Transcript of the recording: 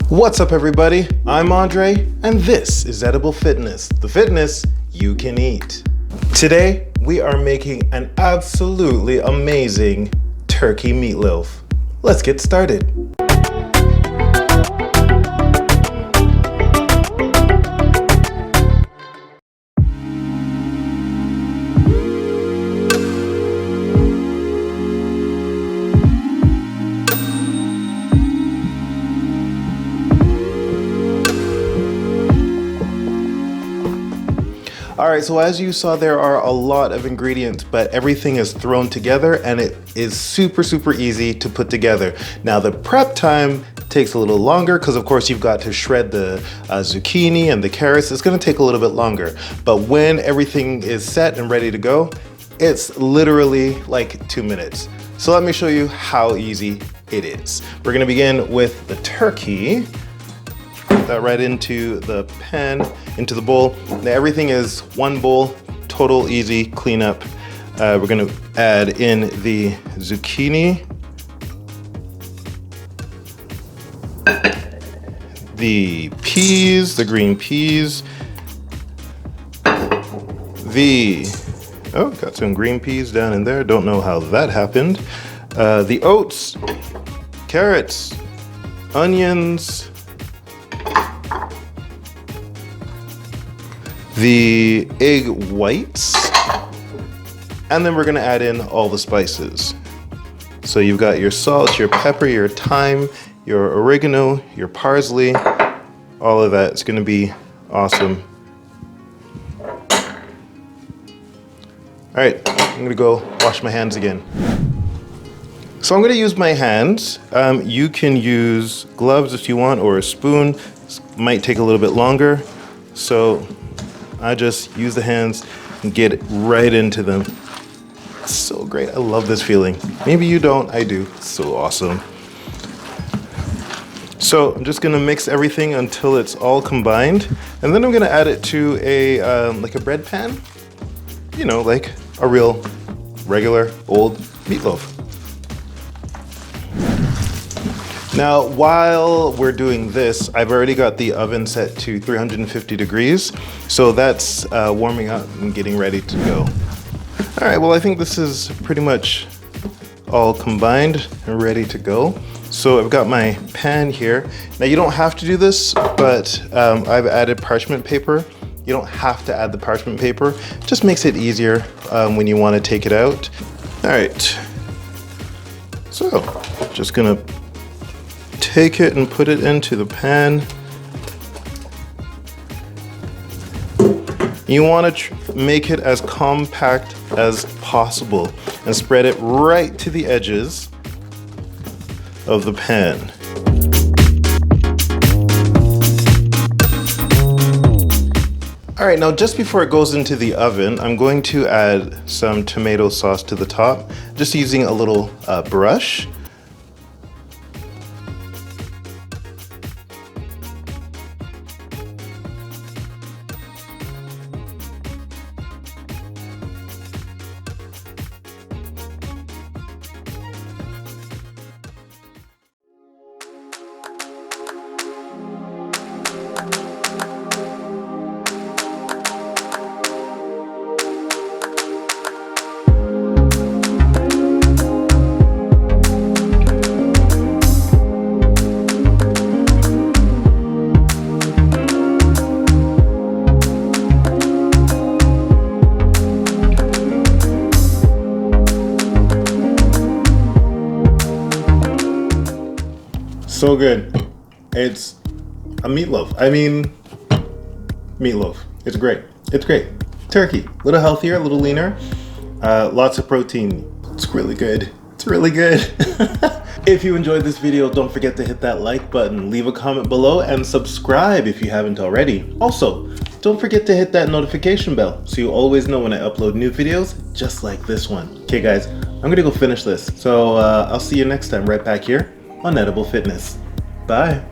What's up everybody? I'm Andre and this is Edible Fitness, the fitness you can eat. Today we are making an absolutely amazing turkey meatloaf. Let's get started. Alright, so as you saw, there are a lot of ingredients, but everything is thrown together and it is super easy to put together. Now the prep time takes a little longer because of course you've got to shred the zucchini and the carrots. It's going to take a little bit longer, but when everything is set and ready to go, it's literally like 2 minutes. So let me show you how easy it is. We're going to begin with the turkey. That right into the pan, into the bowl. Now everything is one bowl, total easy cleanup. We're gonna add in the zucchini, the peas, the green peas, got some green peas down in there. Don't know how that happened. The oats, carrots, onions, the egg whites, and then we're gonna add in all the spices. So you've got your salt, your pepper, your thyme, your oregano, your parsley, all of that. It's gonna be awesome. All right, I'm gonna go wash my hands again. So I'm gonna use my hands. You can use gloves if you want, or a spoon. This might take a little bit longer. So I just use the hands and get it right into them. It's so great. I love this feeling. Maybe you don't, I do. It's so awesome. So I'm just gonna mix everything until it's all combined, and then I'm gonna add it to a like a bread pan. You know, like a real regular old meatloaf. Now, while we're doing this, I've already got the oven set to 350 degrees. So that's warming up and getting ready to go. All right, well, I think this is pretty much all combined and ready to go. So I've got my pan here. Now you don't have to do this, but I've added parchment paper. You don't have to add the parchment paper. It just makes it easier when you want to take it out. All right, so just gonna take it and put it into the pan. You want to make it as compact as possible and spread it right to the edges of the pan. All right, now just before it goes into the oven, I'm going to add some tomato sauce to the top, just using a little brush. So good. It's a meatloaf. I mean, meatloaf. It's great. It's great. Turkey. A little healthier, a little leaner. Lots of protein. It's really good. It's really good. If you enjoyed this video, don't forget to hit that like button, leave a comment below, and subscribe if you haven't already. Also, don't forget to hit that notification bell so you always know when I upload new videos just like this one. Okay guys, I'm gonna go finish this. So I'll see you next time right back here on Edible Fitness. Bye.